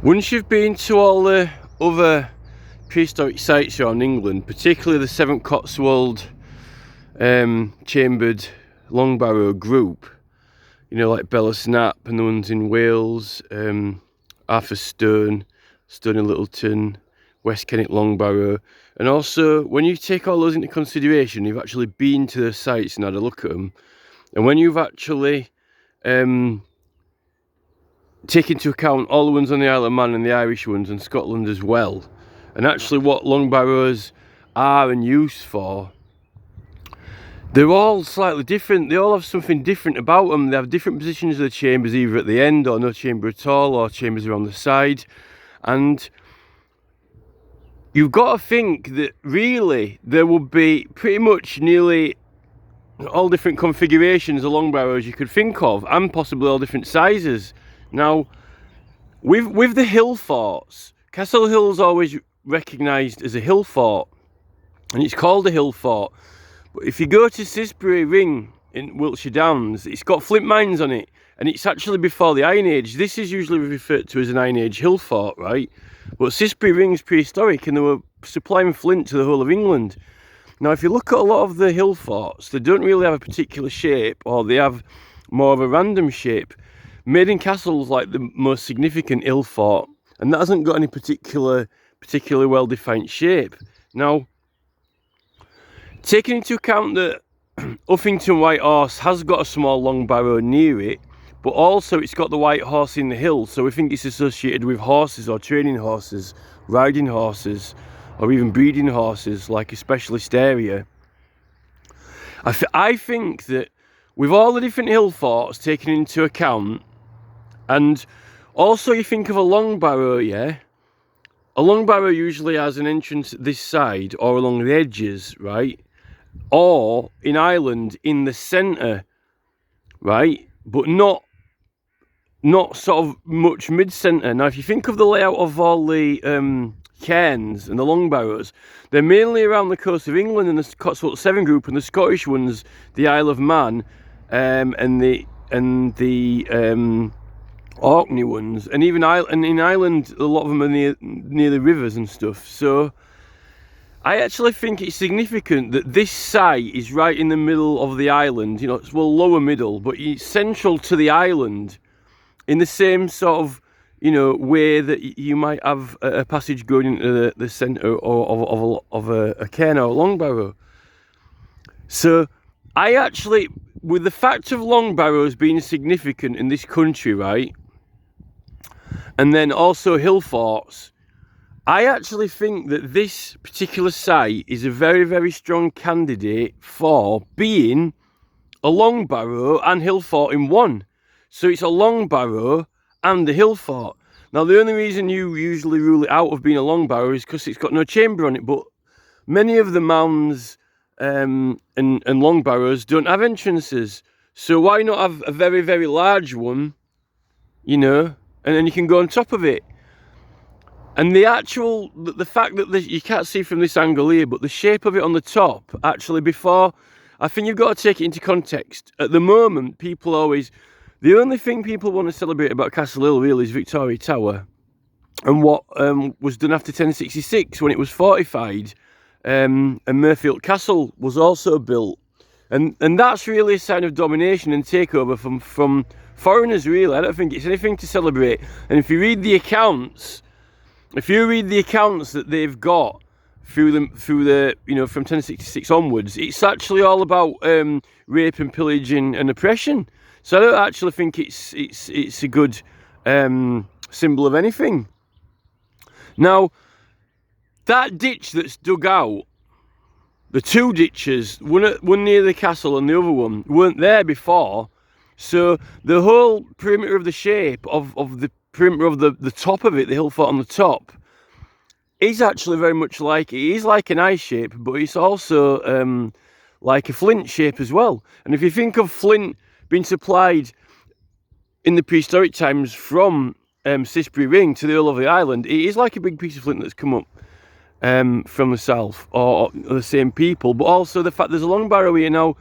Once you've been to all the other prehistoric sites around England, particularly the Seventh Cotswold chambered long barrow group, you know, like Bellasnap and the ones in Wales, Arthur Stone, Stone in Littleton, West Kennet long barrow, and also when you take all those into consideration, you've actually been to the sites and had a look at them, and when you've actually take into account all the ones on the Isle of Man and the Irish ones and Scotland as well, and actually what long barrows are and used for, they're all slightly different. They all have something different about them. They have different positions of the chambers, either at the end or no chamber at all, or chambers around the side. And you've got to think that really there would be pretty much nearly all different configurations of long barrows you could think of, and possibly all different sizes. Now, with the hill forts, Castle Hill's always recognised as a hill fort, and it's called a hill fort. But if you go to Sisbury Ring in Wiltshire Downs, it's got flint mines on it, and it's actually before the Iron Age. This is usually referred to as an Iron Age hill fort, right? But Sisbury Ring's prehistoric, and they were supplying flint to the whole of England. Now, if you look at a lot of the hill forts, they don't really have a particular shape, or they have more of a random shape. Maiden Castle's like the most significant hill fort, and that hasn't got any particularly well-defined shape. Now, taking into account that Uffington White Horse has got a small long barrow near it, but also it's got the White Horse in the hill, so we think it's associated with horses or training horses, riding horses, or even breeding horses, like a specialist area. I think that with all the different hill forts taken into account, and also you think of a long barrow, yeah? A long barrow usually has an entrance at this side or along the edges, right? Or in Ireland in the centre, right? But not sort of much mid-centre. Now, if you think of the layout of all the cairns and the long barrows, they're mainly around the coast of England and the Cotswold Seven group, and the Scottish ones, the Isle of Man, and the Orkney ones, and even in Ireland, a lot of them are near the rivers and stuff. So I actually think it's significant that this site is right in the middle of the island. You know, it's lower middle, but it's central to the island, in the same sort of, you know, way that you might have a passage going into the centre of a cairn or a long barrow. So I actually, with the fact of long barrows being significant in this country, right, and then also hill forts, I actually think that this particular site is a very, very strong candidate for being a long barrow and hill fort in one. So it's a long barrow and a hill fort. Now, the only reason you usually rule it out of being a long barrow is because it's got no chamber on it, but many of the mounds and long barrows don't have entrances. So why not have a very, very large one, you know, and then you can go on top of it. And the fact that you can't see from this angle here, but the shape of it on the top, actually, I think you've got to take it into context. At the moment, the only thing people want to celebrate about Castle Hill really is Victoria Tower, and what was done after 1066 when it was fortified, and Merfield Castle was also built. And that's really a sign of domination and takeover from foreigners, really. I don't think it's anything to celebrate. And if you read the accounts that they've got through the you know, from 1066 onwards, it's actually all about rape and pillage and oppression. So I don't actually think it's a good symbol of anything. Now, that ditch that's dug out, the two ditches, one near the castle and the other one, weren't there before. So the whole perimeter of the shape of the perimeter of the top of it, the hill fort on the top, is actually very much like, it is like an eye shape, but it's also like a flint shape as well. And if you think of flint being supplied in the prehistoric times from Sisbury Ring to the whole of the island, it is like a big piece of flint that's come up from the south, or the same people. But also the fact there's a long barrow here now.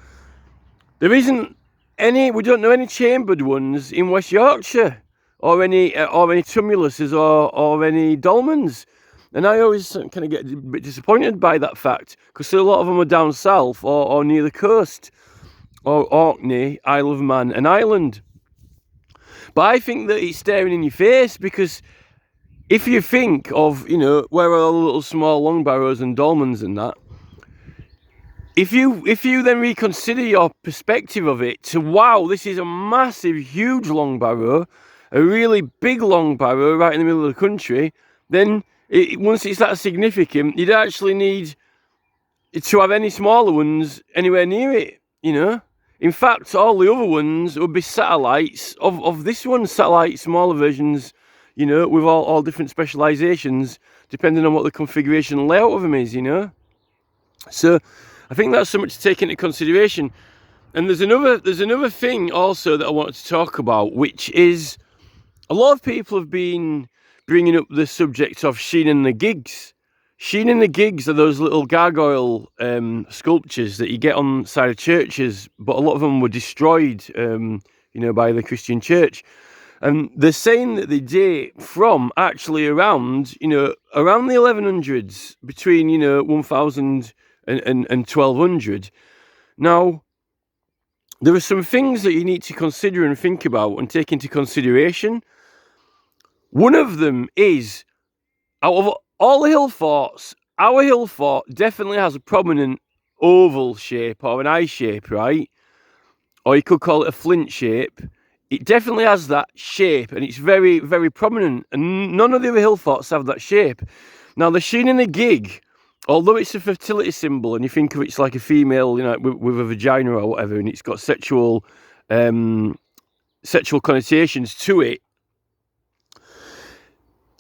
There isn't any, we don't know any chambered ones in West Yorkshire or any tumuluses or any dolmens. And I always kind of get a bit disappointed by that fact, because a lot of them are down south or near the coast, or Orkney, Isle of Man and Ireland. But I think that it's staring in your face, because if you think of, where are all the little small long barrows and dolmens and that, if you then reconsider your perspective of it to, wow, this is a massive, huge long barrow, a really big long barrow right in the middle of the country, then once it's that significant, you'd actually need to have any smaller ones anywhere near it, In fact, all the other ones would be satellites of this one, smaller versions, with all different specializations, depending on what the configuration and layout of them is, So I think that's something to take into consideration. And there's another thing also that I wanted to talk about, which is a lot of people have been bringing up the subject of SheenGigs. SheenGigs are those little gargoyle sculptures that you get on the side of churches, but a lot of them were destroyed, by the Christian church. And they're saying that they date from actually around the 1100s, between 1000 and 1200. Now, there are some things that you need to consider and think about and take into consideration. One of them is, out of all the Hillfarts, our Hillfart definitely has a prominent oval shape or an eye shape, right? Or you could call it a flint shape. It definitely has that shape, and it's very, very prominent. And none of the other Hillfarts have that shape. Now, the SheenGig, although it's a fertility symbol, and you think of it's like a female, with a vagina or whatever, and it's got sexual connotations to it,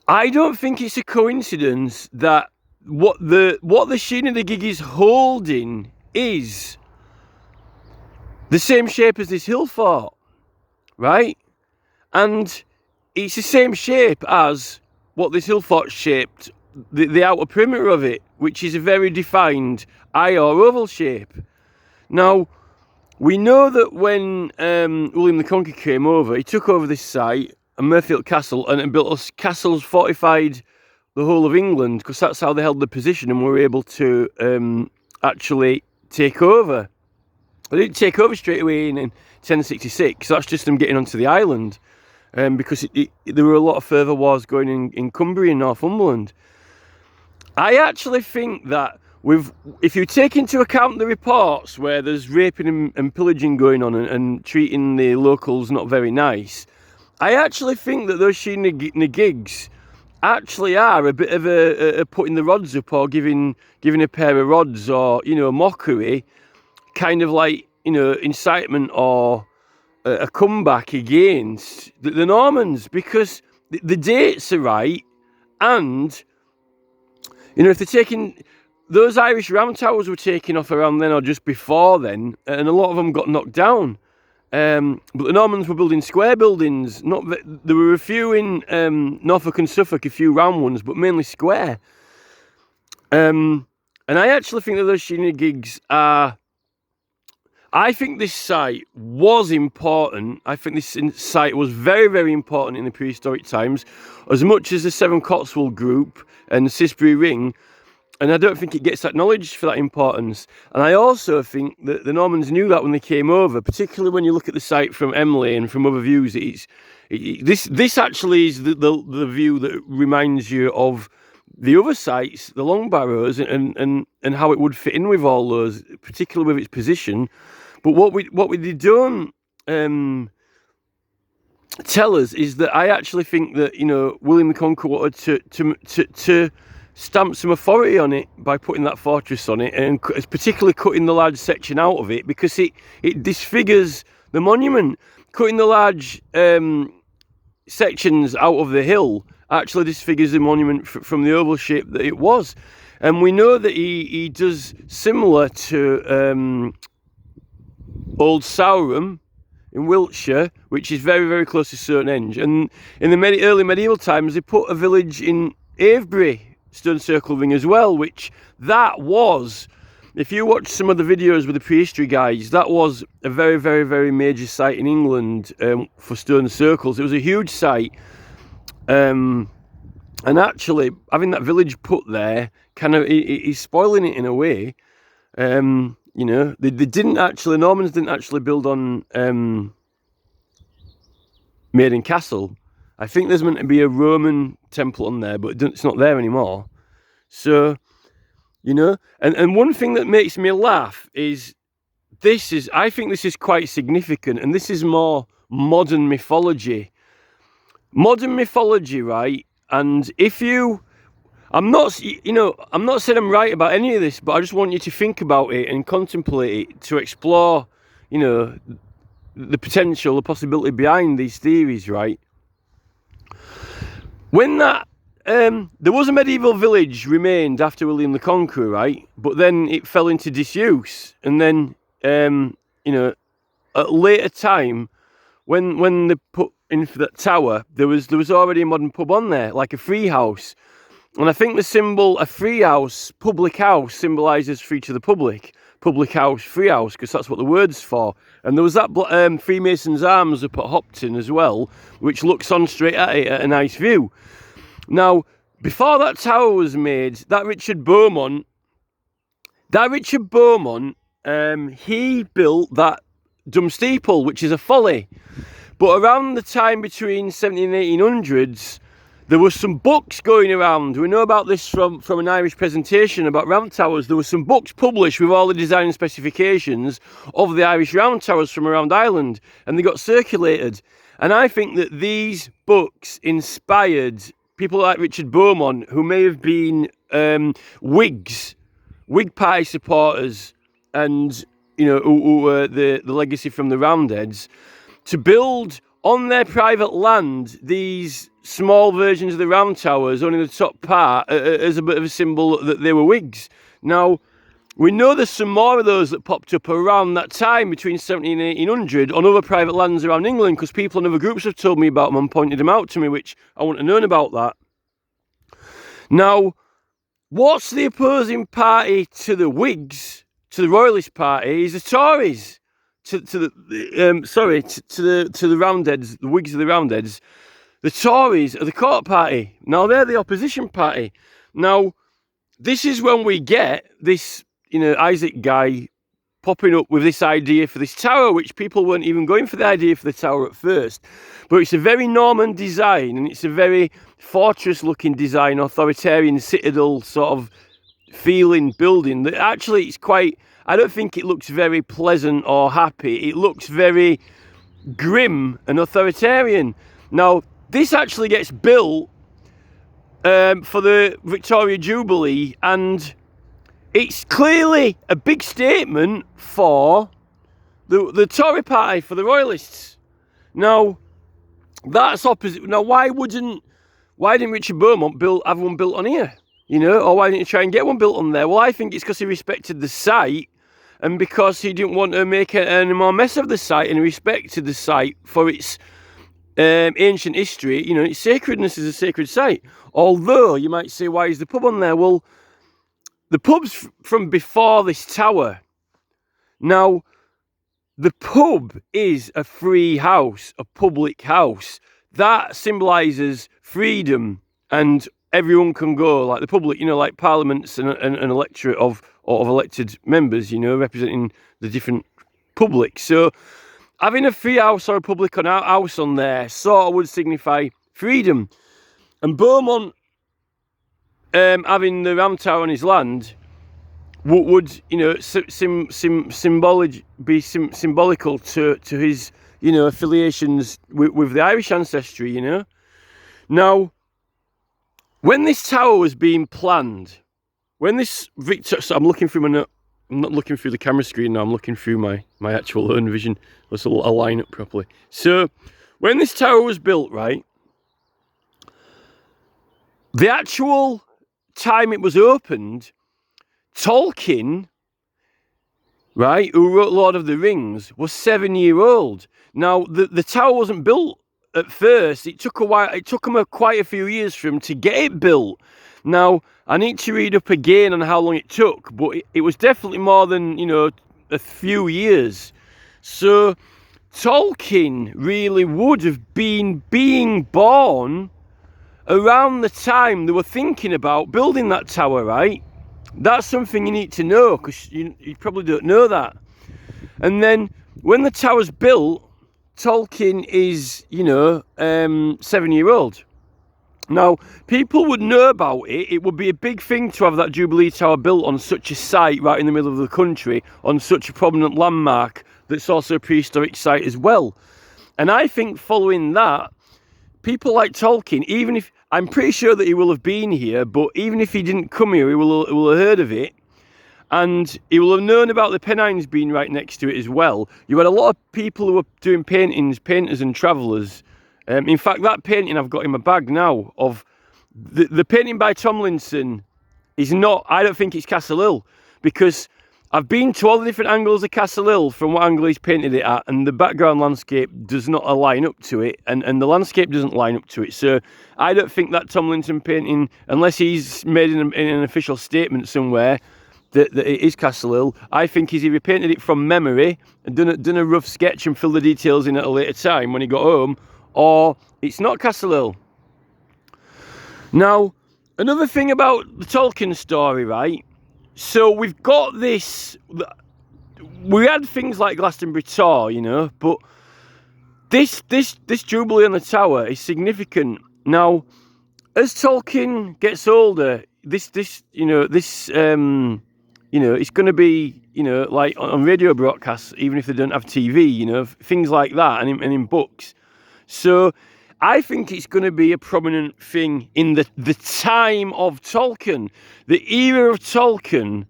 I don't think it's a coincidence that what the SheenGig is holding is the same shape as this Hillfart, right? And it's the same shape as what this Hillfart shaped, the outer perimeter of it, which is a very defined eye or oval shape. Now, we know that when William the Conqueror came over, he took over this site, a Merthyr Castle, and built castles, fortified the whole of England, because that's how they held the position and were able to actually take over. They didn't take over straight away in 1066. That's just them getting onto the island, because there were a lot of further wars going in Cumbria and Northumberland. I actually think that if you take into account the reports where there's raping and pillaging going on and treating the locals not very nice, I actually think that those SheenGigs actually are a bit of a putting the rods up, or giving a pair of rods, or mockery, kind of like incitement or a comeback against the Normans, because the dates are right, and if they're taking, those Irish round towers were taken off around then or just before then, and a lot of them got knocked down. But the Normans were building square buildings. There were a few in Norfolk and Suffolk, a few round ones, but mainly square. And I actually think that those SheenGigs are. I think this site was important. I think this site was very, very important in the prehistoric times, as much as the Seven Cotswold Group and the Sisbury Ring. And I don't think it gets acknowledged for that importance. And I also think that the Normans knew that when they came over, particularly when you look at the site from Emley and from other views. This actually is the view that reminds you of the other sites, the long barrows, and how it would fit in with all those, particularly with its position. But what we don't tell us is that I actually think that William the Conqueror wanted to stamp some authority on it by putting that fortress on it, and particularly cutting the large section out of it, because it disfigures the monument. Cutting the large sections out of the hill actually disfigures the monument from the oval shape that it was. And we know that he does similar to Old Sarum in Wiltshire, which is very, very close to Stonehenge. And in the early medieval times, they put a village in Avebury, Stone Circle Ring as well, which that was if you watch some of the videos with the prehistory guys, that was a very, very, very major site in England for stone circles. It was a huge site. And actually, having that village put there kind of is spoiling it in a way. You know, they didn't actually, Normans didn't actually build on Maiden Castle. I think there's meant to be a Roman temple on there, but it's not there anymore. So, you know, and one thing that makes me laugh is I think this is quite significant, and this is more modern mythology. Modern mythology, right? And I'm not saying I'm right about any of this, but I just want you to think about it and contemplate it, to explore, you know, the potential, the possibility behind these theories, right? When that, there was a medieval village remained after William the Conqueror, right? But then it fell into disuse, and then, you know, at a later time, when they put in for that tower, there was already a modern pub on there, like a free house. And I think the symbol, a free house, public house, symbolises free to the public. Public house, free house, because that's what the word's for. And there was that Freemason's Arms up at Hopton as well, which looks on straight at it at a nice view. Now, before that tower was made, that Richard Beaumont, he built that dumb steeple, which is a folly. But around the time between 17 and 1800s, there were some books going around. We know about this from an Irish presentation about round towers. There were some books published with all the design and specifications of the Irish round towers from around Ireland, and they got circulated. And I think that these books inspired people like Richard Beaumont, who may have been Whig Party supporters, and, you know, who were the legacy from the Roundheads, to build on their private land these small versions of the round towers, only the top part, as a bit of a symbol that they were Whigs. Now, we know there's some more of those that popped up around that time between 17 and 1800 on other private lands around England, because people in other groups have told me about them and pointed them out to me, which I want to know about that. Now, what's the opposing party to the Whigs, to the Royalist Party, is the Tories. To the Roundheads, the Whigs are the Roundheads. The Tories are the Court Party. Now, they're the opposition party. Now, this is when we get this, you know, Isaac guy popping up with this idea for this tower, which people weren't even going for the idea for the tower at first. But it's a very Norman design, and it's a very fortress-looking design, authoritarian citadel sort of feeling building. That actually, it's quite... I don't think it looks very pleasant or happy. It looks very grim and authoritarian. Now, this actually gets built for the Victoria Jubilee, and it's clearly a big statement for the Tory party, for the Royalists. Now, that's opposite. Now, why didn't Richard Beaumont have one built on here? You know, or why didn't he try and get one built on there? Well, I think it's because he respected the site, and because he didn't want to make any more mess of the site, and he respected the site for its ancient history. You know, its sacredness is a sacred site. Although, you might say, why is the pub on there? Well, the pub's from before this tower. Now, the pub is a free house, a public house. That symbolises freedom, and everyone can go, like the public, you know, like parliaments and an electorate of elected members, you know, representing the different public. So having a free house or a public house on there sort of would signify freedom. And Beaumont having the ram tower on his land would you know, symbolical to his, you know, affiliations with the Irish ancestry, you know. Now, when this tower was being planned, so I'm looking through I'm not looking through the camera screen now, I'm looking through my actual own vision. Let's align it properly. So, when this tower was built, right, the actual time it was opened, Tolkien, right, who wrote Lord of the Rings, was 7-year-old. Now, the tower wasn't built at first. It took a while. It took him quite a few years for him to get it built. Now, I need to read up again on how long it took, but it was definitely more than, a few years. So Tolkien really would have been being born around the time they were thinking about building that tower, right? That's something you need to know, because you probably don't know that. And then when the tower's built, Tolkien is, 7-year-old. Now, people would know about it. It would be a big thing to have that Jubilee Tower built on such a site right in the middle of the country, on such a prominent landmark that's also a prehistoric site as well. And I think following that, people like Tolkien, even if, I'm pretty sure that he will have been here, but even if he didn't come here, he will have heard of it. And he will have known about the Pennines being right next to it as well. You had a lot of people who were doing painters and travellers. In fact, that painting I've got in my bag now of the painting by Tomlinson is not, I don't think it's Castle Hill, because I've been to all the different angles of Castle Hill from what angle he's painted it at, and the background landscape does not line up to it, and the landscape doesn't line up to it. So I don't think that Tomlinson painting, unless he's made in an official statement somewhere that it is Castle Hill, I think he's either painted it from memory and done a rough sketch and filled the details in at a later time when he got home, or it's not Castle Hill. Now, another thing about the Tolkien story, right? So we've got this, we had things like Glastonbury Tor, but this Jubilee on the Tower is significant. Now, as Tolkien gets older, it's going to be, like on radio broadcasts, even if they don't have TV, things like that, and in books. So I think it's going to be a prominent thing in the time of Tolkien, the era of Tolkien.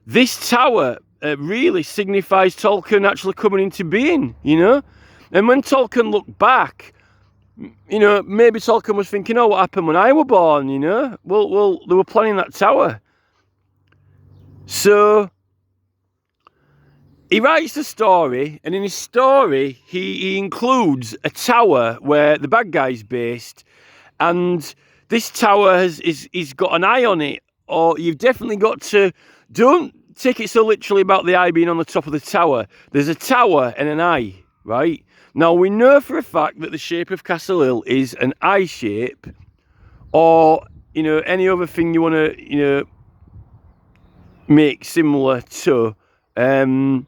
This tower really signifies Tolkien actually coming into being, And when Tolkien looked back, maybe Tolkien was thinking, oh, what happened when I was born, Well, they were planning that tower. So he writes the story, and in his story, he includes a tower where the bad guy's based, and this tower he's got an eye on it, or you've definitely got to, don't take it so literally about the eye being on the top of the tower. There's a tower and an eye, right? Now, we know for a fact that the shape of Castle Hill is an eye shape, or, any other thing you want to, make similar to, you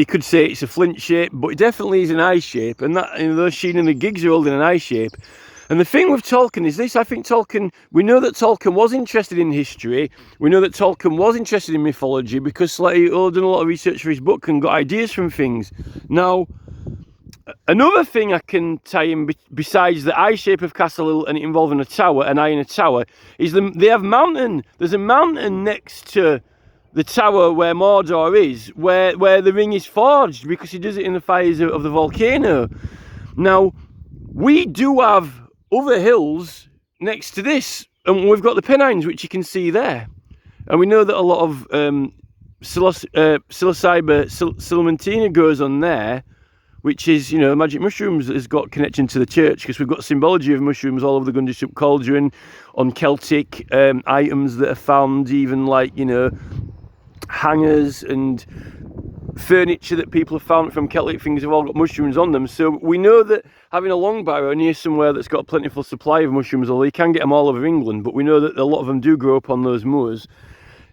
could say it's a flint shape, but it definitely is an eye shape, and that, those SheenGigs are holding an eye shape. And the thing with Tolkien is this: I think we know that Tolkien was interested in history, we know that Tolkien was interested in mythology, because he'd done a lot of research for his book and got ideas from things. Now, another thing I can tie in besides the eye shape of Castle Hill and it involving a tower, an eye in a tower, is they have mountain. There's a mountain next to the tower where Mordor is, where the ring is forged, because he does it in the fires of the volcano. Now, we do have other hills next to this, and we've got the Pennines, which you can see there. And we know that a lot of psilocybe silamentina goes on there, which is, magic mushrooms has got connection to the church, because we've got symbology of mushrooms all over the Gundestrup Cauldron, on Celtic items that are found, even like, hangers and furniture that people have found from Celtic things have all got mushrooms on them. So we know that having a long barrow near somewhere that's got a plentiful supply of mushrooms, although you can get them all over England, but we know that a lot of them do grow up on those moors.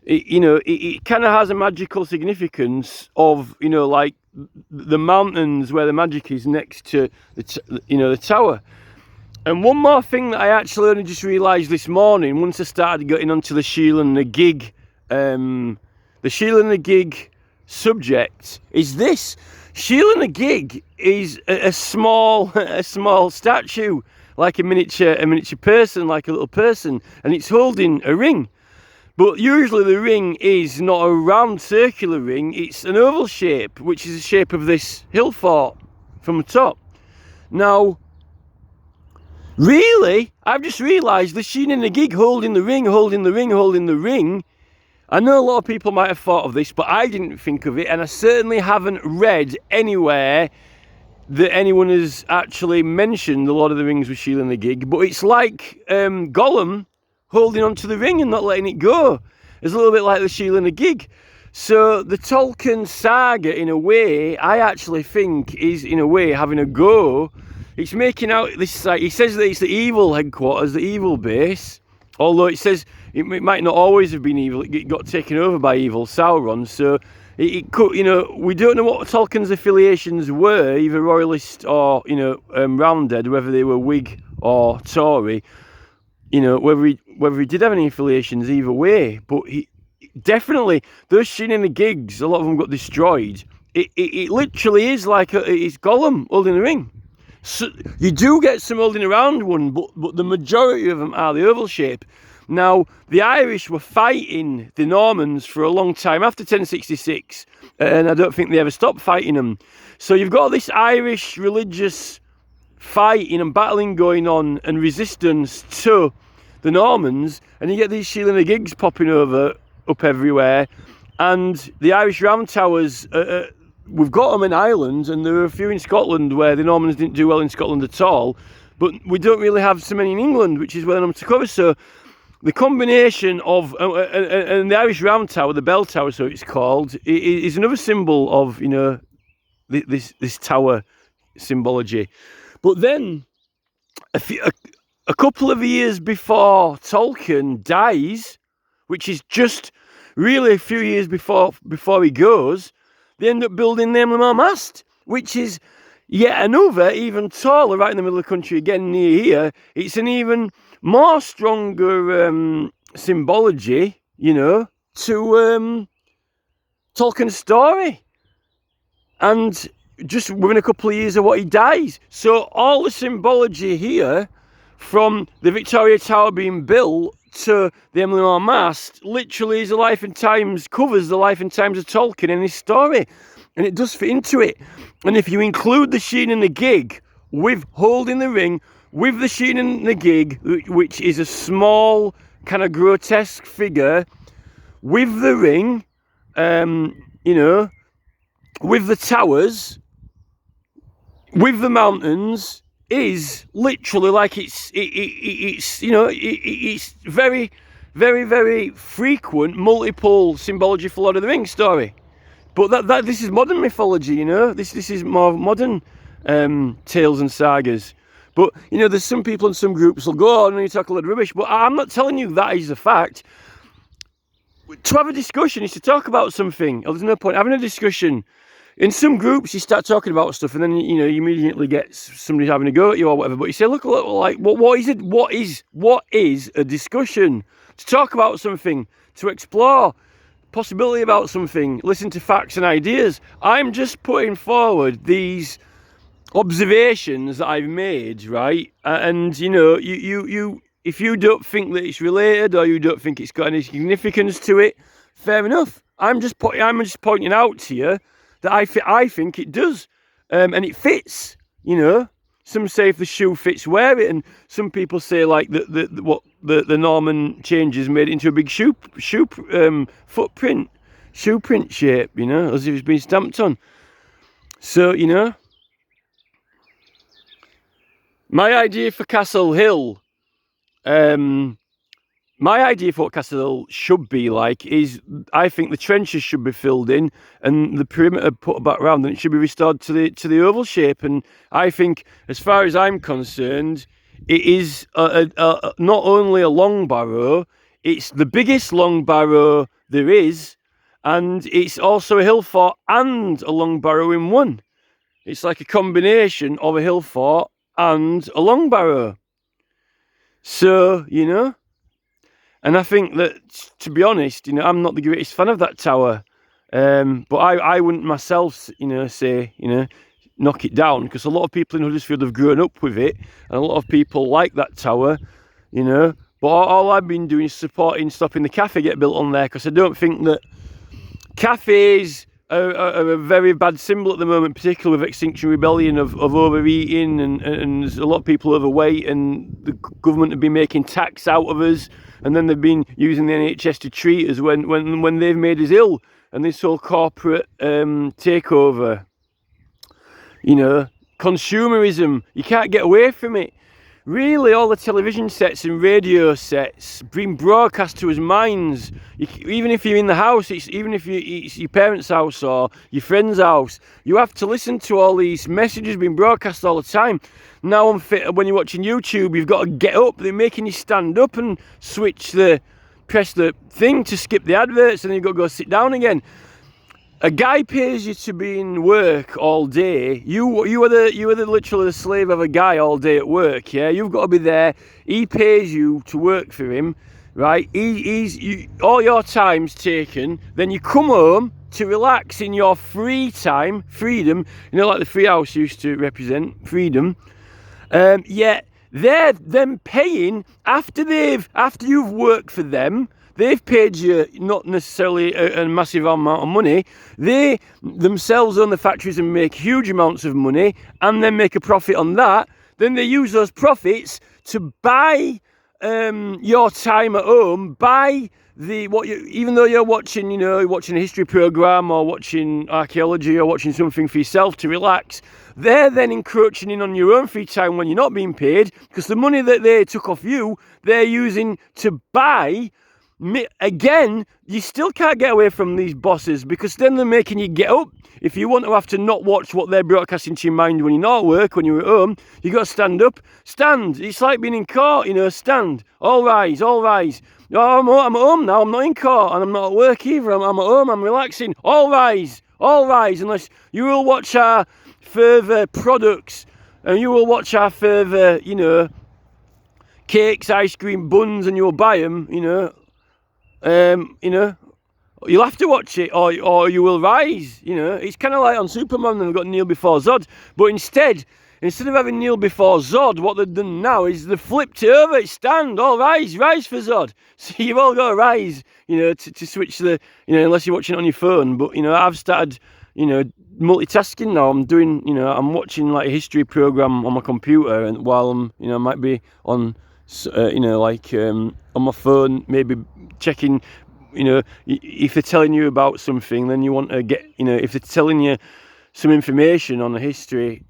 It kind of has a magical significance of, like the mountains where the magic is next to the tower. And one more thing that I actually only just realised this morning, once I started getting onto the SheenGig, subject, is this: SheenGig is a small statue, like a miniature person, like a little person, and it's holding a ring. But usually the ring is not a round circular ring, it's an oval shape, which is the shape of this Hillfart from the top. Now, really, I've just realised the SheenGig holding the ring. I know a lot of people might have thought of this, but I didn't think of it, and I certainly haven't read anywhere that anyone has actually mentioned the Lord of the Rings with shielding the gig, but it's like Gollum holding onto the ring and not letting it go. It's a little bit like the shielding the gig. So the Tolkien saga, in a way, I actually think is, in a way, having a go. It's making out this site. He says that it's the evil headquarters, the evil base, although it says it might not always have been evil. It got taken over by evil Sauron, so it could, you know, we don't know what Tolkien's affiliations were, either royalist or, you know, Roundhead, whether they were Whig or Tory, you know, whether he did have any affiliations either way. But he definitely, those SheenGigs, a lot of them got destroyed. It literally is like it's Gollum holding the ring. So you do get some holding around one, but the majority of them are the oval shape. Now, the Irish were fighting the Normans for a long time after 1066, and I don't think they ever stopped fighting them. So you've got this Irish religious fighting and battling going on and resistance to the Normans, and you get these SheenGigs popping up everywhere, and the Irish round towers, we've got them in Ireland, and there are a few in Scotland where the Normans didn't do well in Scotland at all, but we don't really have so many in England, which is where I'm to cover. So the combination of and the Irish round tower, the bell tower, so it's called, is another symbol of, you know, this tower symbology. But then a couple of years before Tolkien dies, which is just really a few years before he goes, they end up building Namely Mast, which is yet another, even taller, right in the middle of the country, again near here. It's an even more stronger symbology, you know, to Tolkien's story. And just within a couple of years of what he dies. So all the symbology here, from the Victoria Tower being built to the Emily Mast, literally is the life and times, covers the life and times of Tolkien in his story. And it does fit into it. And if you include the SheenGig with holding the ring, with the SheenGig, which is a small, kind of grotesque figure, with the ring, you know, with the towers, with the mountains, is literally like it's you know, it's very, very, very frequent multiple symbology for Lord of the Rings story. But that this is modern mythology, you know. This is more modern tales and sagas. But, you know, there's some people in some groups will go on and you talk a lot of rubbish. But I'm not telling you that is a fact. To have a discussion is to talk about something. There's no point having a discussion. In some groups, you start talking about stuff, and then, you know, you immediately get somebody having a go at you or whatever. But you say, look, like, what is it? What is a discussion? To talk about something, to explore possibility about something, listen to facts and ideas. I'm just putting forward these observations that I've made, right? And, you know, you if you don't think that it's related or you don't think it's got any significance to it, fair enough. I'm just pointing out to you that I think it does, and it fits. You know, some say if the shoe fits, wear it, and some people say like the Norman changes made it into a big shoe footprint, shoe print shape. You know, as if it's been stamped on. So, you know, my idea for Castle Hill. My idea for what Castle Hill should be like is, I think the trenches should be filled in and the perimeter put back round, and it should be restored to the oval shape. And I think, as far as I'm concerned, it is not only a long barrow, it's the biggest long barrow there is, and it's also a hill fort and a long barrow in one. It's like a combination of a hill fort and a long barrow. So, you know, and I think that, to be honest, you know, I'm not the greatest fan of that tower. But I wouldn't myself, you know, say, you know, knock it down, because a lot of people in Huddersfield have grown up with it, and a lot of people like that tower, you know. But all I've been doing is stopping the cafe get built on there, because I don't think that cafes are a very bad symbol at the moment, particularly with Extinction Rebellion of overeating, and there's a lot of people overweight, and the government have been making tax out of us, and then they've been using the NHS to treat us when they've made us ill, and this whole corporate takeover, you know, consumerism. You can't get away from it. Really, all the television sets and radio sets being broadcast to us minds. Even if you're in the house, even if it's your parents' house or your friend's house, you have to listen to all these messages being broadcast all the time. Now, when you're watching YouTube, you've got to get up. They're making you stand up and press the thing to skip the adverts, and then you've got to go sit down again. A guy pays you to be in work all day. You are literally the slave of a guy all day at work. Yeah, you've got to be there. He pays you to work for him, right? All your time's taken. Then you come home to relax in your free time, freedom. You know, like the free house used to represent freedom. Yet they're them paying after you've worked for them. They've paid you not necessarily a massive amount of money. They themselves own the factories and make huge amounts of money and then make a profit on that. Then they use those profits to buy your time at home, even though you're watching a history program or watching archaeology or watching something for yourself to relax, they're then encroaching in on your own free time when you're not being paid, because the money that they took off you, they're using to buy. Again, you still can't get away from these bosses, because then they're making you get up. If you want to have to not watch what they're broadcasting to your mind when you're not at work, when you're at home, you got to stand up. Stand. It's like being in court, stand. All rise, all rise. Oh, I'm at home now. I'm not in court and I'm not at work either. I'm at home. I'm relaxing. All rise, unless you will watch our further products and you will watch our further, cakes, ice cream, buns, and you'll buy them, you'll have to watch it or you will rise. It's kind of like on Superman, they've got kneel before Zod, but instead of having kneel before Zod, what they've done now is they've flipped it over. It's stand, all rise for Zod. So you've all got to rise, to switch unless you're watching it on your phone. But I've started multitasking now. I'm doing I'm watching like a history program on my computer, and while I'm I might be on on my phone, maybe checking, if they're telling you about something, then you want to get, if they're telling you some information on a history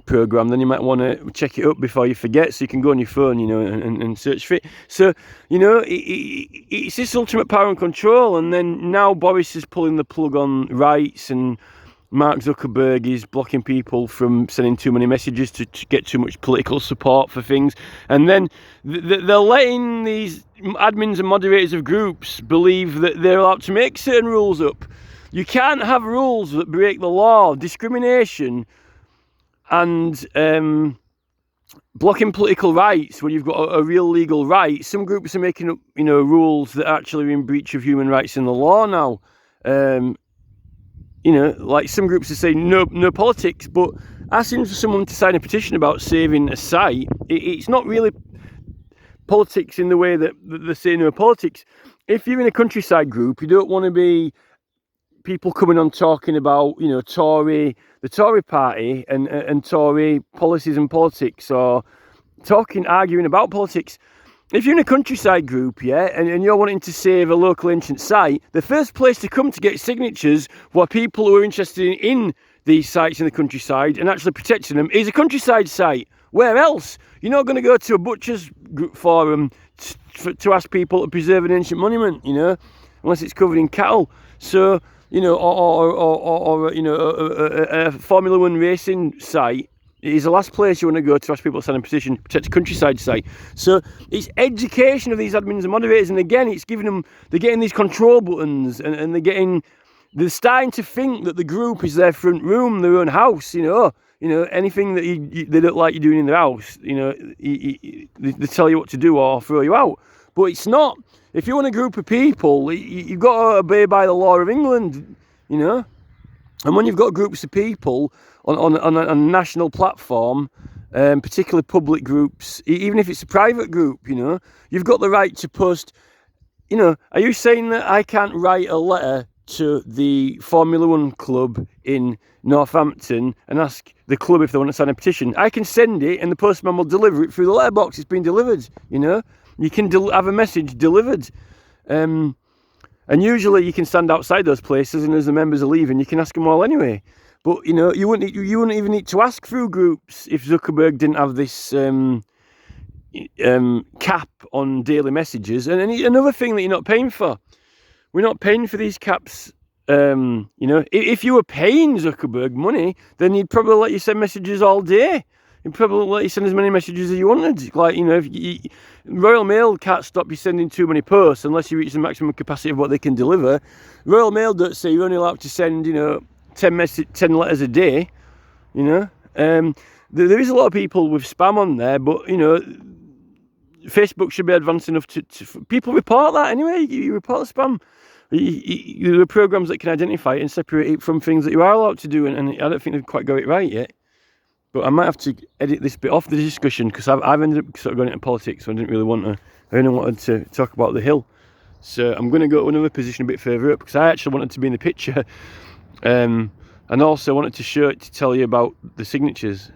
program, then you might want to check it up before you forget, so you can go on your phone, and search for it. So, it's this ultimate power and control. And then now Boris is pulling the plug on rights, and Mark Zuckerberg is blocking people from sending too many messages to get too much political support for things. And then they're letting these admins and moderators of groups believe that they're allowed to make certain rules up. You can't have rules that break the law. Discrimination and blocking political rights when you've got a real legal right. Some groups are making up, rules that are actually in breach of human rights in the law now. Like some groups are saying no politics, but asking for someone to sign a petition about saving a site, it's not really politics in the way that they say no politics. If you're in a countryside group, you don't want to be people coming on talking about, the Tory party and Tory policies and politics, or arguing about politics. If you're in a countryside group, and you're wanting to save a local ancient site, the first place to come to get signatures for people who are interested in these sites in the countryside and actually protecting them is a countryside site. Where else? You're not going to go to a butcher's group forum to ask people to preserve an ancient monument, unless it's covered in cattle. So, or a Formula One racing site is the last place you want to go to ask people to sign a petition to protect a countryside site. So it's education of these admins and moderators, and again, it's giving them, they're getting these control buttons, and they're starting to think that the group is their front room, their own house. Anything that they don't like you doing in their house, they tell you what to do or throw you out. But it's not. If you're in a group of people, you've got to obey by the law of England, And when you've got groups of people on a national platform, particularly public groups, even if it's a private group, you've got the right to post. Are you saying that I can't write a letter to the Formula One club in Northampton and ask the club if they want to sign a petition? I can send it and the postman will deliver it through the letterbox. It's been delivered, You can have a message delivered. And usually you can stand outside those places, and as the members are leaving, you can ask them all anyway. But you wouldn't even need to ask through groups if Zuckerberg didn't have this cap on daily messages. And another thing that you're not paying for, we're not paying for these caps. If you were paying Zuckerberg money, then he'd probably let you send messages all day. He'd probably let you send as many messages as you wanted. Like, if Royal Mail can't stop you sending too many posts unless you reach the maximum capacity of what they can deliver. Royal Mail don't say you're only allowed to send 10 letters a day. There is a lot of people with spam on there, but Facebook should be advanced enough to people report that anyway. You report the spam. There are programs that can identify it and separate it from things that you are allowed to do, and I don't think they've quite got it right yet. But I might have to edit this bit off the discussion because I've ended up sort of going into politics, so I didn't really want to. I only wanted to talk about the Hill. So I'm going to go to another position a bit further up because I actually wanted to be in the picture, and also wanted to tell you about the signatures.